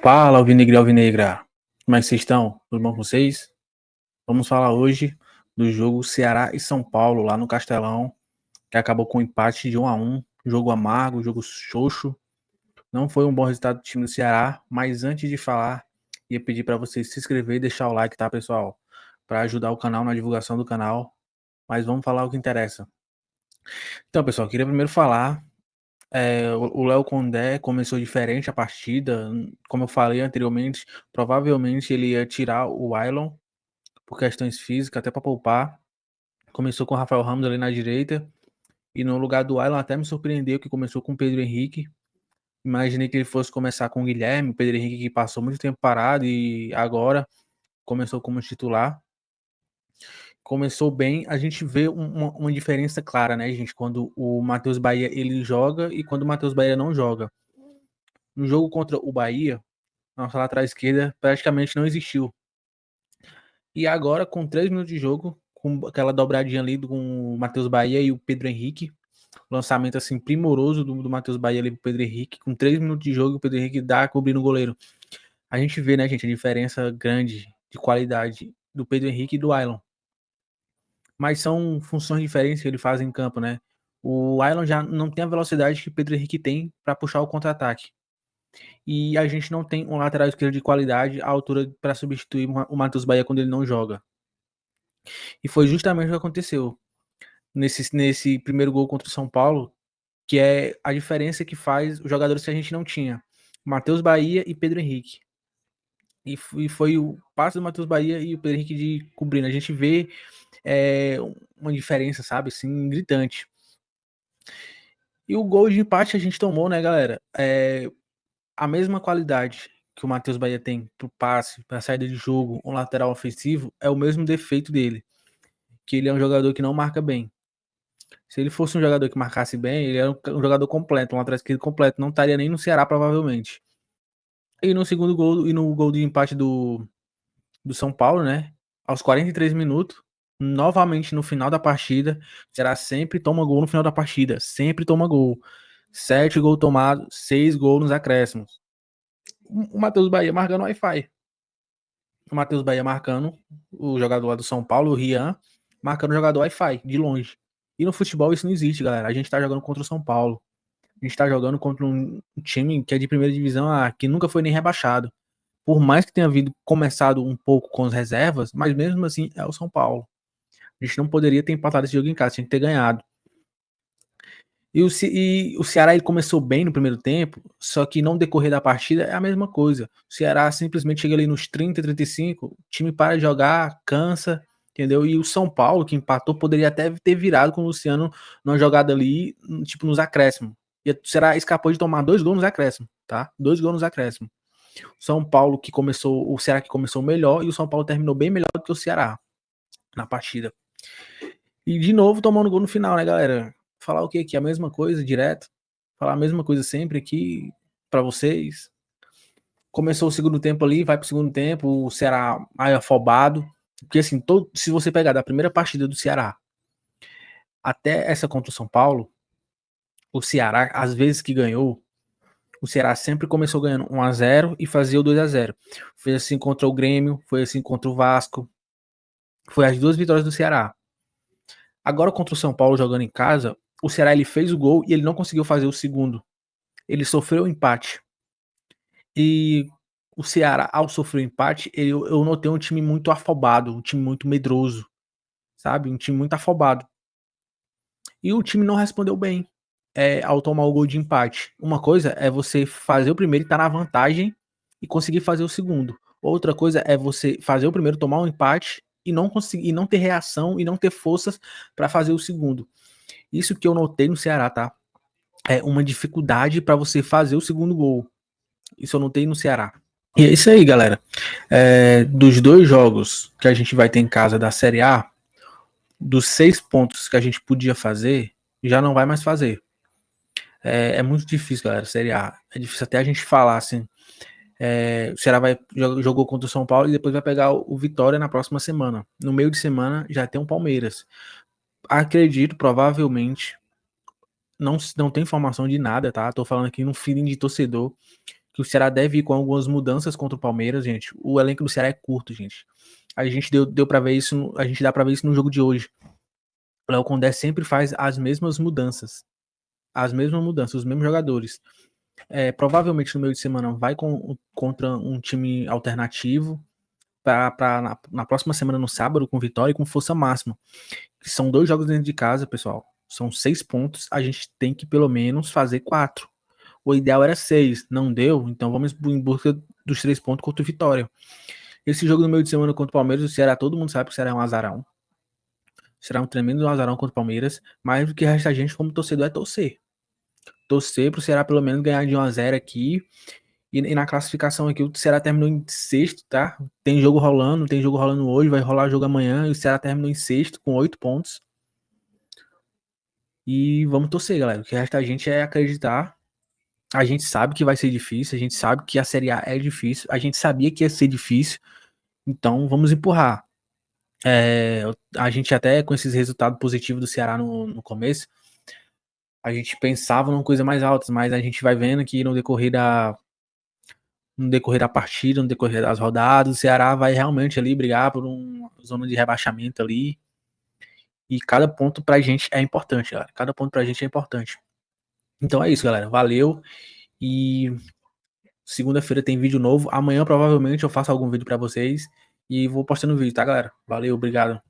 Fala, Alvinegro e Alvinegra. Como é que vocês estão? Tudo bom com vocês? Vamos falar hoje do jogo Ceará e São Paulo, lá no Castelão, que acabou com um empate de 1-1. Jogo amargo, jogo xoxo. Não foi um bom resultado do time do Ceará, mas antes de falar, ia pedir para vocês se inscrever e deixar o like, tá, pessoal? Para ajudar o canal na divulgação do canal. Mas vamos falar o que interessa. Então, pessoal, queria primeiro falar. O Léo Condé começou diferente a partida. Como eu falei anteriormente, provavelmente ele ia tirar o Ailon por questões físicas, até para poupar. Começou com o Rafael Ramos ali na direita. E no lugar do Ailon até me surpreendeu que começou com o Pedro Henrique. Imaginei que ele fosse começar com o Guilherme, o Pedro Henrique que passou muito tempo parado e agora começou como titular. Começou bem, a gente vê uma diferença clara, né, gente? Quando o Matheus Bahia ele joga e quando o Matheus Bahia não joga. No jogo contra o Bahia, nossa lateral esquerda praticamente não existiu. E agora, com 3 minutos de jogo, com aquela dobradinha ali com o Matheus Bahia e o Pedro Henrique, lançamento assim primoroso do Matheus Bahia ali pro Pedro Henrique, com 3 minutos de jogo, o Pedro Henrique dá cobrindo o goleiro. A gente vê, né, gente, a diferença grande de qualidade do Pedro Henrique e do Ailon. Mas são funções diferentes que ele faz em campo, né? O Ailon já não tem a velocidade que o Pedro Henrique tem para puxar o contra-ataque. E a gente não tem um lateral esquerdo de qualidade à altura para substituir o Matheus Bahia quando ele não joga. E foi justamente o que aconteceu nesse primeiro gol contra o São Paulo, que é a diferença que faz os jogadores que a gente não tinha. Matheus Bahia e Pedro Henrique. E foi o passe do Matheus Bahia e o Pedro Henrique de cobrindo. A gente vê uma diferença, sabe, assim, gritante. E o gol de empate a gente tomou, né, galera? A mesma qualidade que o Matheus Bahia tem pro passe, pra saída de jogo, um lateral ofensivo, é o mesmo defeito dele. Que ele é um jogador que não marca bem. Se ele fosse um jogador que marcasse bem, ele era um jogador completo, um lateral esquerdo completo, não estaria nem no Ceará, provavelmente. E no segundo gol, e no gol de empate do São Paulo, né? Aos 43 minutos, novamente no final da partida, o Ceará sempre toma gol no final da partida, sempre toma gol. 7 gols tomados, 6 gols nos acréscimos. O Matheus Bahia marcando Wi-Fi. O Matheus Bahia marcando o jogador lá do São Paulo, o Rian, marcando o jogador Wi-Fi, de longe. E no futebol isso não existe, galera. A gente tá jogando contra o São Paulo. A gente tá jogando contra um time que é de primeira divisão, que nunca foi nem rebaixado. Por mais que tenha havido começado um pouco com as reservas, mas mesmo assim é o São Paulo. A gente não poderia ter empatado esse jogo em casa, tinha que ter ganhado. E o Ceará ele começou bem no primeiro tempo, só que no decorrer da partida é a mesma coisa. O Ceará simplesmente chega ali nos 30, 35, o time para de jogar, cansa, entendeu? E o São Paulo, que empatou, poderia até ter virado com o Luciano numa jogada ali, tipo nos acréscimos. E o Ceará escapou de tomar 2 gols nos acréscimos, tá? 2 gols nos acréscimos. O São Paulo que começou, o Ceará que começou melhor e o São Paulo terminou bem melhor do que o Ceará na partida. E de novo tomando gol no final, né, galera? Falar o quê? Que é a mesma coisa direto. Falar a mesma coisa sempre aqui para vocês. Começou o segundo tempo ali, vai pro segundo tempo, o Ceará mais afobado. Porque assim, se você pegar da primeira partida do Ceará até essa contra o São Paulo, o Ceará, às vezes que ganhou, o Ceará sempre começou ganhando 1-0 e fazia o 2-0. Foi assim contra o Grêmio, foi assim contra o Vasco. Foi as 2 vitórias do Ceará. Agora contra o São Paulo jogando em casa, o Ceará ele fez o gol e ele não conseguiu fazer o segundo. Ele sofreu o empate. E o Ceará, ao sofrer o empate, eu notei um time muito afobado, um time muito medroso, sabe? Um time muito afobado. E o time não respondeu bem ao tomar o gol de empate. Uma coisa é você fazer o primeiro e estar na vantagem e conseguir fazer o segundo. Outra coisa é você fazer o primeiro, tomar um empate e não conseguir, e não ter reação e não ter forças para fazer o segundo. Isso que eu notei no Ceará, tá? É uma dificuldade para você fazer o segundo gol. Isso eu notei no Ceará. E é isso aí, galera. Dos 2 jogos que a gente vai ter em casa da Série A, dos 6 pontos que a gente podia fazer, já não vai mais fazer. É muito difícil, galera, Série A. É difícil até a gente falar assim. O Ceará jogou contra o São Paulo e depois vai pegar o Vitória na próxima semana. No meio de semana já tem o Palmeiras. Acredito, provavelmente, não tem informação de nada, tá? Tô falando aqui no feeling de torcedor, que o Ceará deve ir com algumas mudanças contra o Palmeiras, gente. O elenco do Ceará é curto, gente. A gente deu para ver isso, a gente dá para ver isso no jogo de hoje. O Léo Condé sempre faz as mesmas mudanças. As mesmas mudanças, os mesmos jogadores. Provavelmente no meio de semana vai contra um time alternativo para na próxima semana, no sábado, com vitória e com força máxima. São 2 jogos dentro de casa, pessoal. São 6 pontos. A gente tem que pelo menos fazer 4. O ideal era 6. Não deu, então vamos em busca dos 3 pontos contra o Vitória. Esse jogo no meio de semana contra o Palmeiras, o Ceará, todo mundo sabe que o Ceará é um azarão. Será um tremendo azarão contra o Palmeiras. Mas o que resta a gente, como torcedor, é torcer. Torcer pro Ceará pelo menos ganhar de 1-0 aqui. E na classificação aqui, o Ceará terminou em sexto, tá? Tem jogo rolando hoje, vai rolar jogo amanhã. E o Ceará terminou em sexto com 8 pontos. E vamos torcer, galera. O que resta a gente é acreditar. A gente sabe que vai ser difícil, a gente sabe que a Série A é difícil, a gente sabia que ia ser difícil, então vamos empurrar. A gente até com esses resultados positivos do Ceará no começo, a gente pensava numa coisa mais alta, mas a gente vai vendo que no decorrer da partida, no decorrer das rodadas, o Ceará vai realmente ali brigar por uma zona de rebaixamento ali. E cada ponto pra gente é importante, galera. Cada ponto pra gente é importante. Então é isso, galera. Valeu. E segunda-feira tem vídeo novo. Amanhã provavelmente eu faço algum vídeo pra vocês. E vou postando vídeo, tá, galera? Valeu, obrigado.